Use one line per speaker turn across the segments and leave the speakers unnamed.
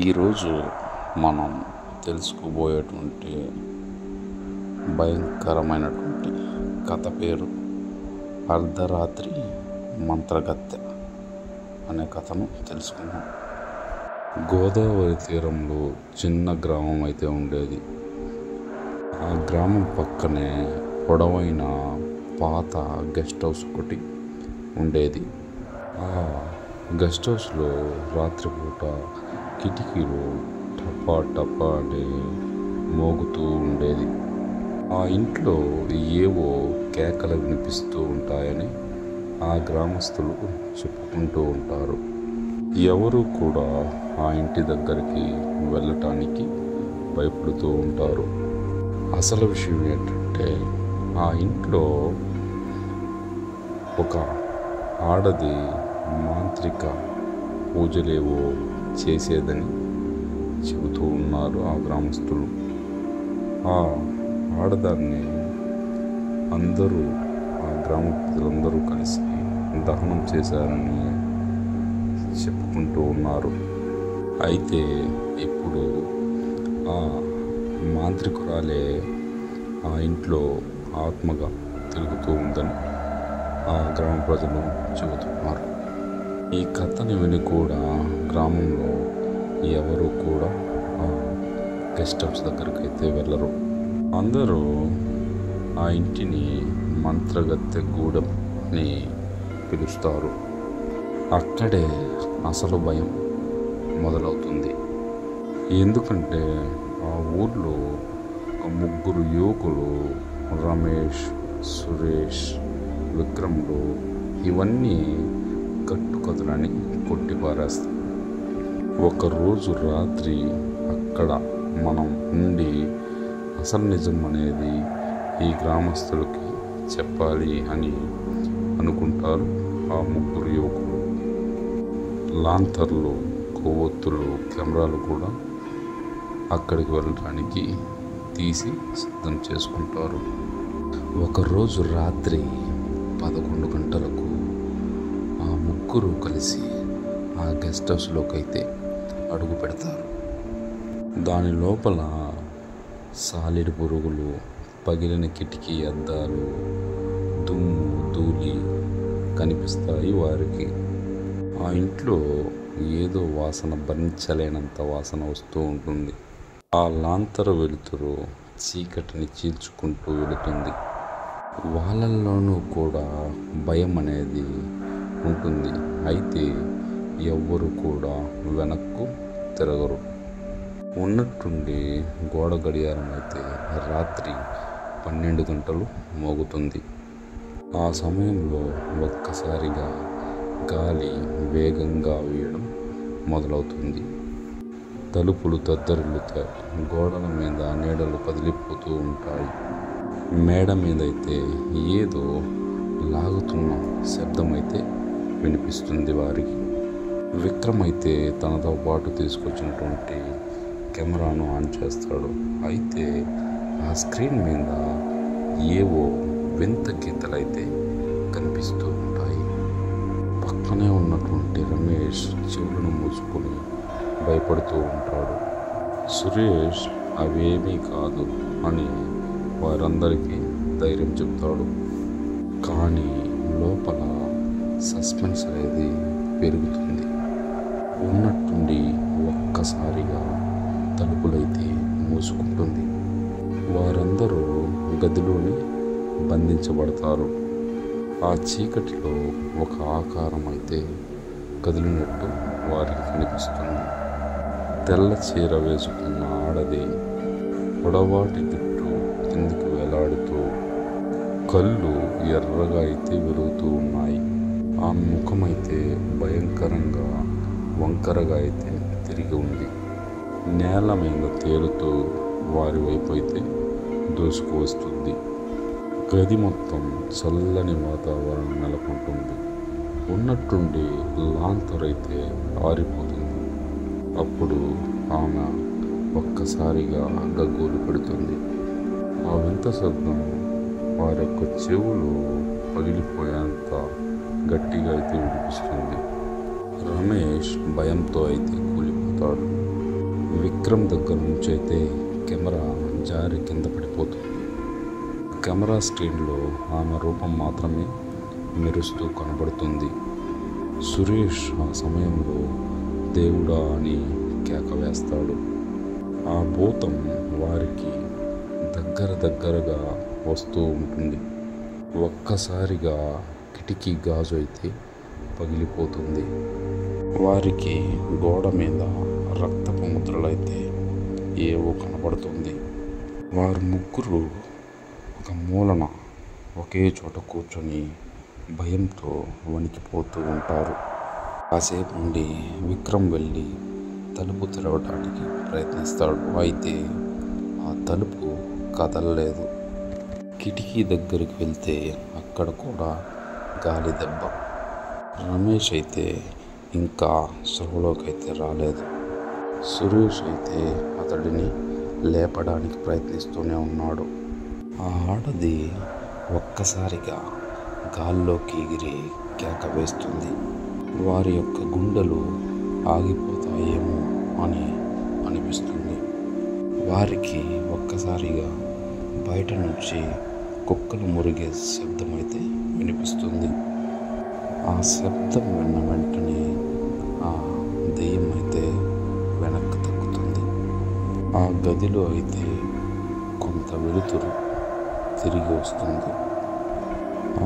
ఈరోజు మనం తెలుసుకోబోయేటువంటి భయంకరమైనటువంటి కథ పేరు అర్ధరాత్రి మంత్రగత్తె అనే కథను తెలుసుకుందాం. గోదావరి తీరంలో చిన్న గ్రామం అయితే ఉండేది. ఆ గ్రామం పక్కనే పొడవైన పాత గెస్ట్ హౌస్ ఒకటి ఉండేది. ఆ గెస్ట్ హౌస్లో రాత్రిపూట కిటికీలు టపా టపా అని మోగుతూ ఉండేది. ఆ ఇంట్లో ఏవో కేకలు వినిపిస్తూ ఉంటాయని ఆ గ్రామస్తులు చెప్పుకుంటూ ఉంటారు. ఎవరు కూడా ఆ ఇంటి దగ్గరికి వెళ్ళటానికి భయపడుతూ ఉంటారు. అసలు విషయం ఏంటంటే, ఆ ఇంట్లో ఒక ఆడది మాంత్రిక పూజలేవో చేసేదని చెబుతూ ఉన్నారు ఆ గ్రామస్తులు. ఆ ఆడదాన్ని అందరూ, ఆ గ్రామ ప్రజలందరూ కలిసి దహనం చేశారని చెప్పుకుంటూ ఉన్నారు. అయితే ఇప్పుడు ఆ మాంత్రికురాలే ఆ ఇంట్లో ఆత్మగా తిరుగుతూ ఉందని ఆ గ్రామ ప్రజలు చెబుతున్నారు. ఈ కథని విని కూడా గ్రామంలో ఎవరు కూడా ఆ గెస్ట్ హౌస్ దగ్గరికి అయితే వెళ్ళరు. అందరూ ఆ ఇంటిని మంత్రగత్తె గూడెం అని పిలుస్తారు. అక్కడే అసలు భయం మొదలవుతుంది. ఎందుకంటే ఆ ఊర్లో ముగ్గురు యువకులు, రమేష్, సురేష్, విక్రములు, ఇవన్నీ కట్టుకథలని కొట్టిపారేస్తాయి. ఒకరోజు రాత్రి అక్కడ మనం ఉండి అసలు నిజం అనేది ఈ గ్రామస్తులకి చెప్పాలి అని అనుకుంటారు ఆ ముగ్గురు యువకులు. లాంతర్లు, కొవ్వొత్తులు, కెమెరాలు కూడా అక్కడికి వెళ్ళడానికి తీసి సిద్ధం చేసుకుంటారు. ఒకరోజు రాత్రి 11 గంటలకు ఆ ముగ్గురు కలిసి ఆ గెస్ట్ హౌస్లోకి అయితే అడుగు పెడతారు. దాని లోపల సాలిడ్ పురుగులు, పగిలిన కిటికీ అద్దాలు, దుమ్ము ధూళి కనిపిస్తాయి వారికి. ఆ ఇంట్లో ఏదో వాసన భరించలేనంత వాసన వస్తూ ఉంటుంది. ఆ లాంతరు వెలుతురు చీకటిని చీల్చుకుంటూ వెళుతుంది. వాళ్ళల్లోనూ కూడా భయం అనేది ఉంటుంది. అయితే ఎవ్వరు కూడా వెనక్కు తిరగరు. ఉన్నట్టుండి గోడ గడియారం అయితే రాత్రి 12 గంటలు మోగుతుంది. ఆ సమయంలో ఒక్కసారిగా గాలి వేగంగా వీయడం మొదలవుతుంది. తలుపులు దద్దరిల్లుతాయి. గోడల మీద నీడలు కదిలిపోతూ ఉంటాయి. మేడ మీద అయితే ఏదో లాగుతున్న శబ్దం అయితే వినిపిస్తుంది వారికి. విక్రమ్ అయితే తనతో పాటు తీసుకొచ్చినటువంటి కెమెరాను ఆన్ చేస్తాడు. అయితే ఆ స్క్రీన్ మీద ఏవో వింత గీతలు అయితే కనిపిస్తూ ఉంటాయి. పక్కనే ఉన్నటువంటి రమేష్ చెవులను మూసుకొని భయపడుతూ ఉంటాడు. సురేష్ అవేమీ కాదు అని వారందరికీ ధైర్యం చెప్తాడు. కానీ లోపల సస్పెన్స్ అనేది పెరుగుతుంది. ఉన్నట్టుండి ఒక్కసారిగా తలుపులైతే మూసుకుంటుంది. వారందరూ గదిలోని బంధించబడతారు. ఆ చీకటిలో ఒక ఆకారం అయితే కదిలినట్టు వారికి కనిపిస్తుంది. తెల్ల చీర వేసుకున్న ఆడది, పొడవాటి జుట్టు కిందికి వేలాడుతూ, కళ్ళు ఎర్రగా అయితే వెలుగుతూ ఉన్నాయి. ఆ ముఖమైతే భయంకరంగా వంకరగా అయితే తిరిగి ఉంది. నేల మీద తేలుతూ వారి వైపు అయితే దూసుకు వస్తుంది. గది మొత్తం చల్లని వాతావరణం నెలకొంటుంది. ఉన్నట్టుండి లాంతరైతే ఆరిపోతుంది. అప్పుడు ఆమె ఒక్కసారిగా గగ్గోలు పెడుతుంది. ఆ వింత శబ్దం వారి యొక్క చెవులు పగిలిపోయేంత గట్టిగా అయితే వినిపిస్తుంది. రమేష్ భయంతో అయితే కూలిపోతాడు. విక్రమ్ దగ్గర నుంచి అయితే కెమెరా జారి కింద పడిపోతుంది. కెమెరా స్క్రీన్లో ఆమె రూపం మాత్రమే మెరుస్తూ కనబడుతుంది. సురేష్ ఆ సమయంలో దేవుడా అని కేక వేస్తాడు. ఆ భూతం వారికి దగ్గరగా వస్తూ ఉంటుంది. ఒక్కసారిగా కిటికీ గాజు అయితే పగిలిపోతుంది. వారికి గోడ మీద రక్తపు ముద్రలైతే ఏవో కనబడుతుంది. వారు ముగ్గురు ఒక మూలన ఒకే చోట కూర్చొని భయంతో వణికిపోతూ ఉంటారు. కాసేపు నుండి విక్రమ్ వెళ్ళి తలుపు తెరవడానికి ప్రయత్నిస్తాడు. అయితే ఆ తలుపు కదలలేదు. కిటికీ దగ్గరికి వెళ్తే అక్కడ కూడా గాలి దెబ్బ. రమేష్ అయితే ఇంకా స్పృహలోకి అయితే రాలేదు. సురేష్ అయితే అతడిని లేపడానికి ప్రయత్నిస్తూనే ఉన్నాడు. ఆ ఆడది ఒక్కసారిగా గాల్లోకి ఎగిరి కేక వేస్తుంది. వారి యొక్క గుండెలు ఆగిపోతాయేమో అని అనిపిస్తుంది. వారికి ఒక్కసారిగా బయట నుంచి కుక్కలు మురిగే శబ్దం అయితే వినిపిస్తుంది. ఆ శబ్దం విన్న వెంటనే ఆ దెయ్యం అయితే వెనక్కి తగ్గుతుంది. ఆ గదిలో అయితే కొంత వెలుతురు తిరిగి వస్తుంది.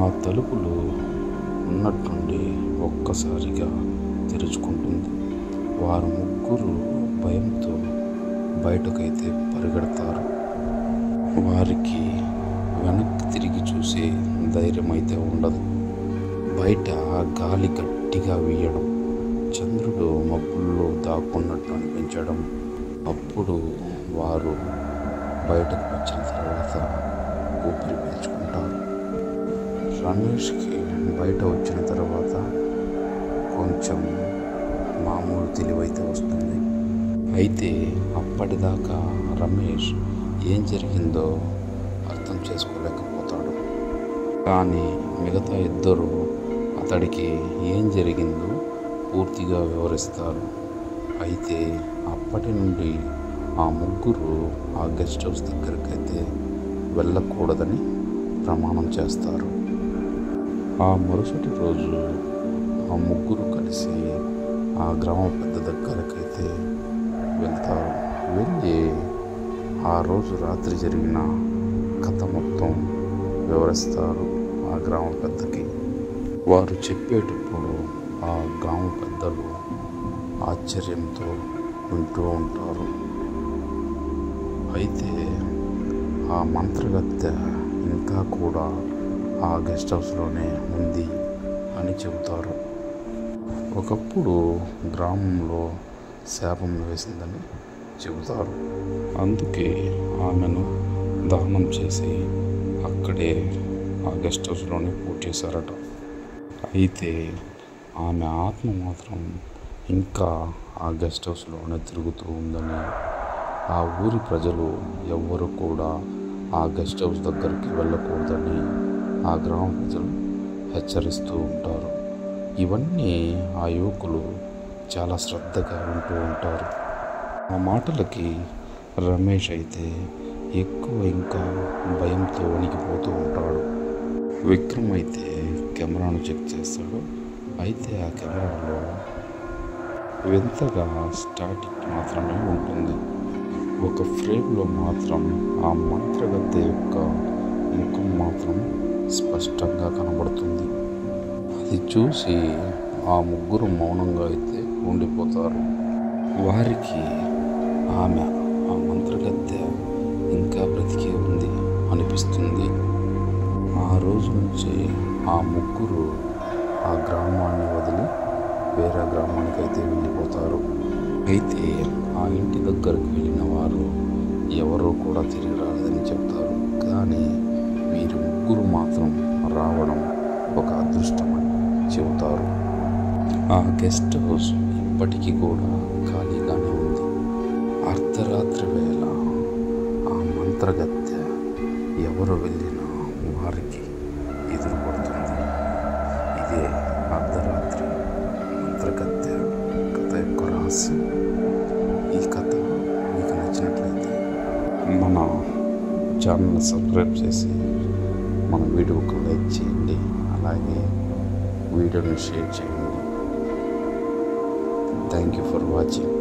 ఆ తలుపులు ఉన్నట్టుండి ఒక్కసారిగా తెరుచుకుంటుంది. వారు ముగ్గురు భయంతో బయటకైతే పరిగెడతారు. వారికి వెనక్కి తిరిగి చూసే ధైర్యం అయితే ఉండదు. బయట గాలి గట్టిగా వీయడం, చంద్రుడు మబ్బుల్లో దాక్కున్నట్టు అనిపించడం. అప్పుడు వారు బయటకు వచ్చిన తర్వాత ఊపిరి పీల్చుకుంటారు. రమేష్కి బయట వచ్చిన తర్వాత కొంచెం మామూలు తెలివైతే వస్తుంది. అయితే అప్పటిదాకా రమేష్ ఏం జరిగిందో అర్థం చేసుకోలేకపోతాడు. కానీ మిగతా ఇద్దరు అతడికి ఏం జరిగిందో పూర్తిగా వివరిస్తారు. అయితే అప్పటి నుండి ఆ ముగ్గురు ఆ గెస్ట్ హౌస్ దగ్గరికైతే వెళ్ళకూడదని ప్రమాణం చేస్తారు. ఆ మరుసటి రోజు ఆ ముగ్గురు కలిసి ఆ గ్రామ పెద్ద దగ్గరకైతే వెళ్తారు. వెళ్ళి ఆ రోజు రాత్రి జరిగిన కథ మొత్తం వివరిస్తారు ఆ గ్రామ పెద్దకి. వారు చెప్పేటప్పుడు ఆ గ్రామ పెద్దలు ఆశ్చర్యంతో వింటూ ఉంటారు. అయితే ఆ మంత్రగత్తె ఇంకా కూడా ఆ గెస్ట్ హౌస్లోనే ఉంది అని చెబుతారు. ఒకప్పుడు గ్రామంలో శాపం వేసిందని చెబుతారు. అందుకే ఆమెను దహనం చేసి అక్కడే ఆ గెస్ట్ హౌస్లోనే పూర్తి చేశారట. అయితే ఆమె ఆత్మ మాత్రం ఇంకా ఆ గెస్ట్ హౌస్లోనే తిరుగుతూ ఉందని ఆ ఊరి ప్రజలు ఎవ్వరు కూడా ఆ గెస్ట్ హౌస్ దగ్గరికి వెళ్ళకూడదని ఆ గ్రామ ప్రజలు హెచ్చరిస్తూ ఉంటారు. ఇవన్నీ ఆ యువకులు చాలా శ్రద్ధగా వింటూ ఉంటారు. ఆ మాటలకి రమేష్ అయితే ఎక్కువ ఇంకా భయంతో వణికిపోతూ ఉంటాడు. విక్రమ్ అయితే కెమెరాను చెక్ చేస్తాడు. అయితే ఆ కెమెరాలో వింతగా స్టాటిక్ మాత్రమే ఉంటుంది. ఒక ఫ్రేమ్లో మాత్రం ఆ మంత్రగత్తె యొక్క ముఖం మాత్రం స్పష్టంగా కనబడుతుంది. అది చూసి ఆ ముగ్గురు మౌనంగా అయితే ఉండిపోతారు. వారికి ఆమె ఆ మంత్రగత్తె ఇంకా బ్రతికే ఉంది అనిపిస్తుంది. ఆ రోజు నుంచి ఆ ముగ్గురు ఆ గ్రామాన్ని వదిలి వేరే గ్రామానికి అయితే వెళ్ళిపోతారు. అయితే ఆ ఇంటి దగ్గరకు వెళ్ళిన వారు ఎవరూ కూడా తిరిగి రాలేదని చెప్తారు. కానీ వీరు ముగ్గురు మాత్రం రావడం ఒక అదృష్టమని చెబుతారు. ఆ గెస్ట్ హౌస్ ఇప్పటికీ కూడా ఖాళీగానే ఉంది. అర్ధరాత్రి వేళ ఆ మంత్రగత్తె ఎవరు వెళ్ళినా వారికి ఎదురుపడుతుంది. ఇదే అర్ధరాత్రి మంత్రగత్తె కథ యొక్క రహస్యం. ఈ కథ ఛానల్ని సబ్స్క్రైబ్ చేసి మన వీడియోకి లైక్ చేయండి, అలాగే వీడియోని షేర్ చేయండి. Thank you for watching.